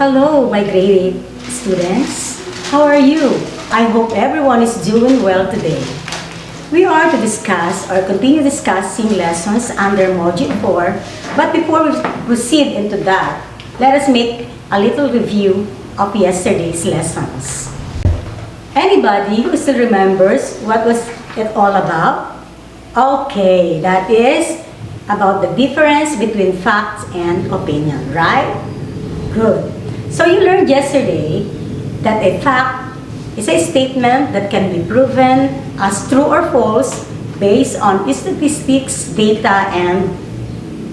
Hello, my grade 8 students. How are you? I hope everyone is doing well today. We are to discuss or continue discussing lessons under Module 4, but before we proceed into that, let us make a little review of yesterday's lessons. Anybody who still remembers what was it all about? Okay, that is about the difference between facts and opinion, right? Good. So you learned yesterday that a fact is a statement that can be proven as true or false based on statistics, data, and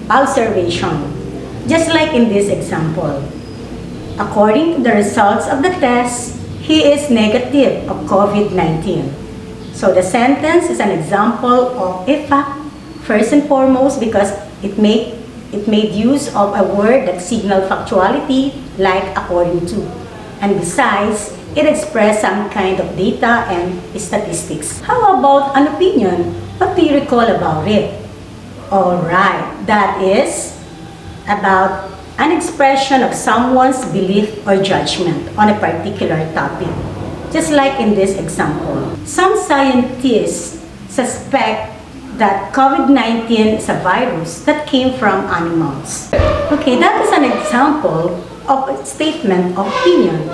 observation. Just like in this example. According to the results of the test, he is negative of COVID-19. So the sentence is an example of a fact, first and foremost, because it made use of a word that signaled factuality, like according to. And besides, it expressed some kind of data and statistics. How about an opinion? What do you recall about it? Alright, that is about an expression of someone's belief or judgment on a particular topic. Just like in this example. Some scientists suspect that COVID-19 is a virus that came from animals. Okay, that is an example of a statement of opinion.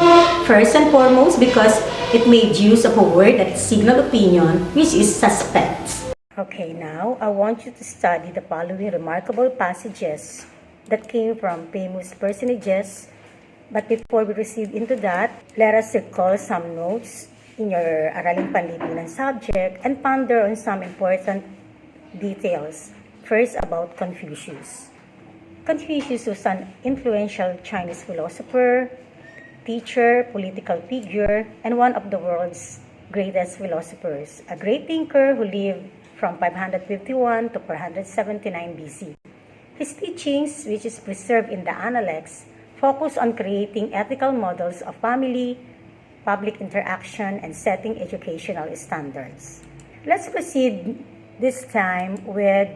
First and foremost, because it made use of a word that signaled opinion, which is suspect. Okay, now I want you to study the following remarkable passages that came from famous personages. But before we proceed into that, let us recall some notes in your Araling Panlipunan subject and ponder on some important details. First, about Confucius. Confucius was an influential Chinese philosopher, teacher, political figure, and one of the world's greatest philosophers. A great thinker who lived from 551 to 479 BC. His teachings, which is preserved in the Analects, focus on creating ethical models of family, public interaction, and setting educational standards. Let's proceed this time with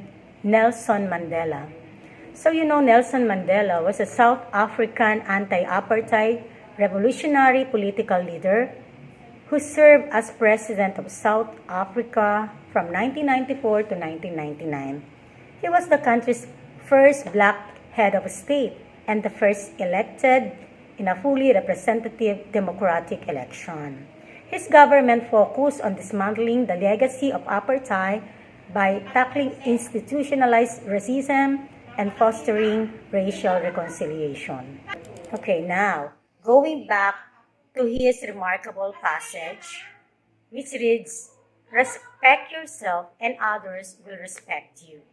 Nelson Mandela. So you know Nelson Mandela was a South African anti-apartheid revolutionary political leader who served as president of South Africa from 1994 to 1999. He was the country's first black head of state and the first elected in a fully representative democratic election. His government focused on dismantling the legacy of apartheid by tackling institutionalized racism and fostering racial reconciliation. Okay, now, going back to his remarkable passage, which reads, "Respect yourself and others will respect you."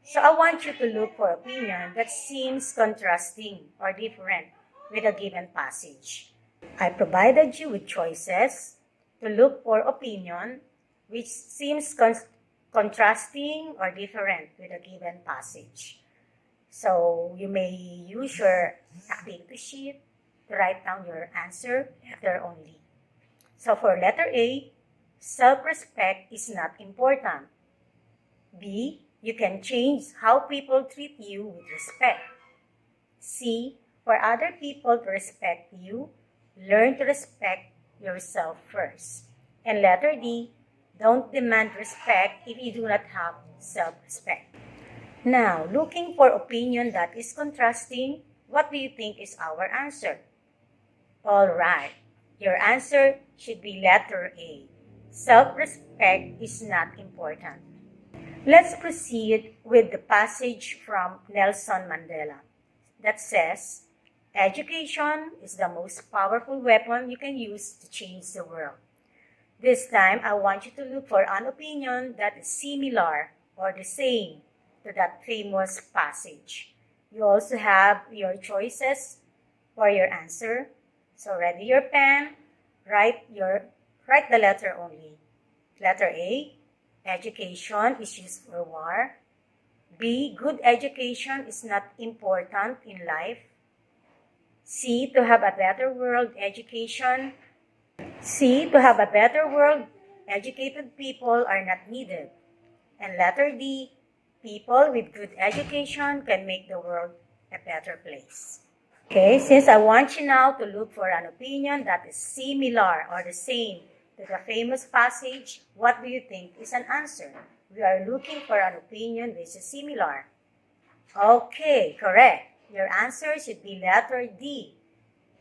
So I want you to look for opinion that seems contrasting or different with a given passage. I provided you with choices to look for opinion which seems contrasting or different with a given passage. So you may use your activity sheet to write down your answer letter only. So for letter A, self-respect is not important. B, you can change how people treat you with respect. C, for other people to respect you, learn to respect yourself first. And letter D, don't demand respect if you do not have self-respect. Now, looking for opinion that is contrasting, what do you think is our answer? Alright, your answer should be letter A. Self-respect is not important. Let's proceed with the passage from Nelson Mandela that says, "Education is the most powerful weapon you can use to change the world." This time, I want you to look for an opinion that is similar or the same to that famous passage. You also have your choices for your answer. So ready your pen, write the letter only. Letter A, education is used for war. B, good education is not important in life. C, to have a better world, educated people are not needed. And letter D, people with good education can make the world a better place. Okay, since I want you now to look for an opinion that is similar or the same to the famous passage, what do you think is an answer? We are looking for an opinion which is similar. Okay, correct. Your answer should be letter D.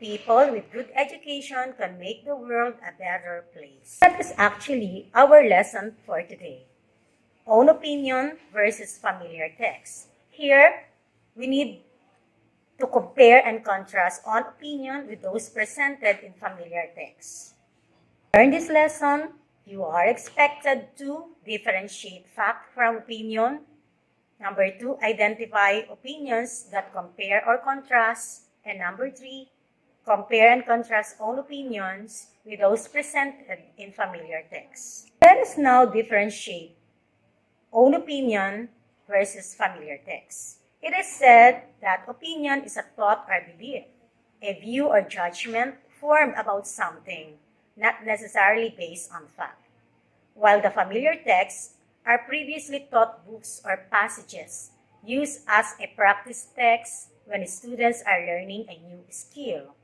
People with good education can make the world a better place. That is actually our lesson for today. Own opinion versus familiar text. Here, we need to compare and contrast own opinion with those presented in familiar text. During this lesson, you are expected to differentiate fact from opinion. Number 2, identify opinions that compare or contrast. And number 3, compare and contrast own opinions with those presented in familiar text. Let us now differentiate own opinion versus familiar text. It is said that opinion is a thought or belief, a view or judgment formed about something, not necessarily based on fact. While the familiar texts are previously taught books or passages used as a practice text when students are learning a new skill.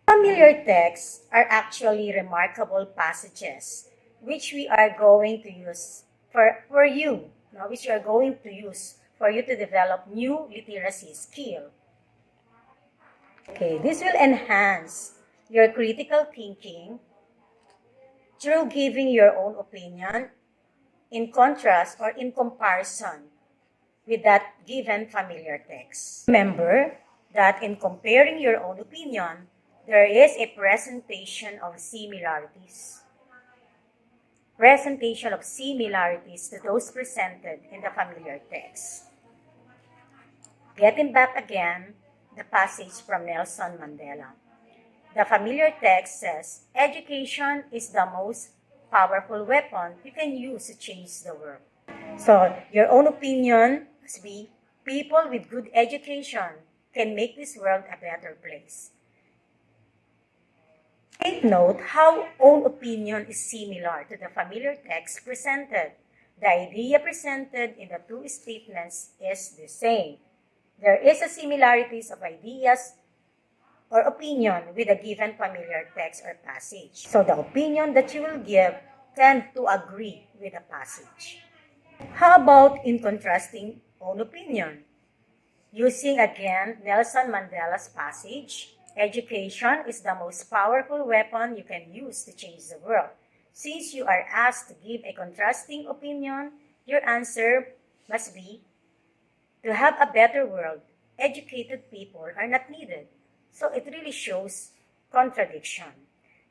Familiar texts are actually remarkable passages which we are going to use for you to develop new literacy skill. Okay, this will enhance your critical thinking through giving your own opinion in contrast or in comparison with that given familiar text. Remember that in comparing your own opinion, there is a presentation of similarities. Presentation of similarities to those presented in the familiar text. Getting back again, the passage from Nelson Mandela. The familiar text says, education is the most powerful weapon you can use to change the world. So, your own opinion must be, people with good education can make this world a better place. Take note how own opinion is similar to the familiar text presented. The idea presented in the two statements is the same. There is a similarities of ideas or opinion with a given familiar text or passage. So the opinion that you will give tend to agree with the passage. How about in contrasting own opinion? Using again Nelson Mandela's passage, education is the most powerful weapon you can use to change the world. Since you are asked to give a contrasting opinion, your answer must be, to have a better world, educated people are not needed. So it really shows contradiction.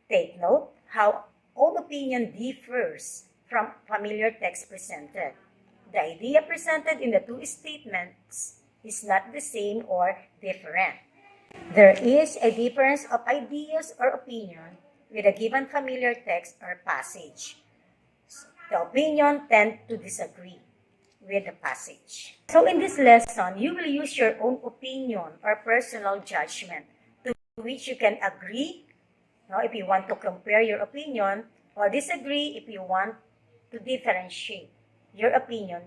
Take note how own opinion differs from familiar text presented. The idea presented in the two statements is not the same or different. There is a difference of ideas or opinion with a given familiar text or passage. The opinion tend to disagree with the passage. So in this lesson, you will use your own opinion or personal judgment to which you can agree, if you want to compare your opinion, or disagree if you want to differentiate your opinion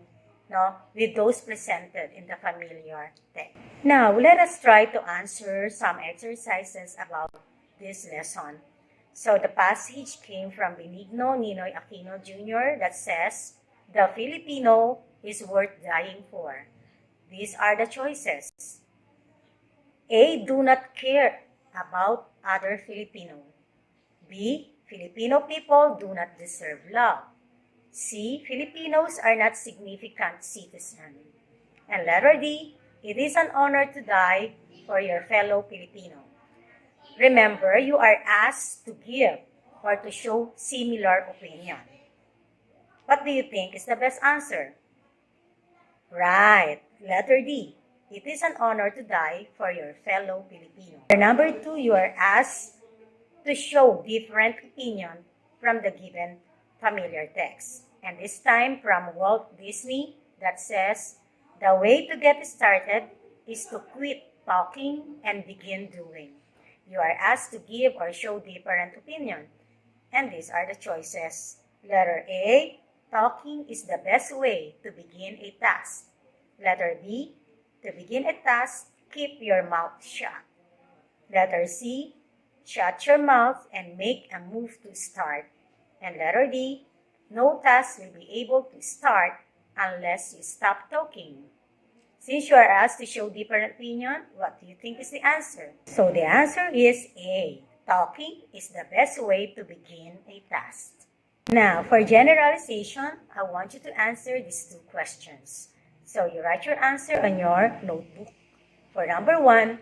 with those presented in the familiar text. Now, let us try to answer some exercises about this lesson. So the passage came from Benigno Ninoy Aquino Jr. that says, the Filipino is worth dying for. These are the choices. A. Do not care about other Filipino. B. Filipino people do not deserve love. C. Filipinos are not significant citizens. And letter D. It is an honor to die for your fellow Filipino. Remember, you are asked to give or to show similar opinion. What do you think is the best answer? Right, letter D. It is an honor to die for your fellow Filipino. Number 2, you are asked to show different opinion from the given familiar text. And this time from Walt Disney that says, the way to get started is to quit talking and begin doing. You are asked to give or show different opinion. And these are the choices. Letter A, talking is the best way to begin a task. Letter B, to begin a task, keep your mouth shut. Letter C, shut your mouth and make a move to start. And letter D, no task will be able to start unless you stop talking. Since you are asked to show different opinion, what do you think is the answer? So the answer is A. Talking is the best way to begin a task. Now, for generalization, I want you to answer these two questions. So you write your answer on your notebook. For number 1,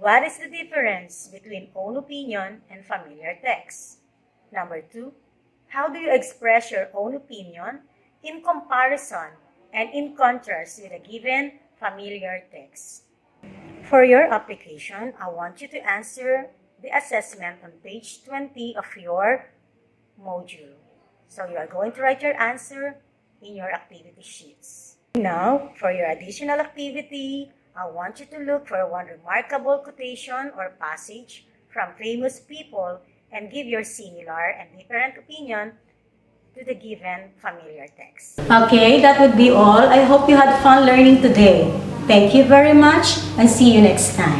what is the difference between own opinion and familiar text? Number 2, how do you express your own opinion in comparison and in contrast with a given familiar text? For your application, I want you to answer the assessment on page 20 of your module. So you are going to write your answer in your activity sheets. Now, for your additional activity, I want you to look for one remarkable quotation or passage from famous people and give your similar and different opinion to the given familiar text. Okay, that would be all. I hope you had fun learning today. Thank you very much and see you next time.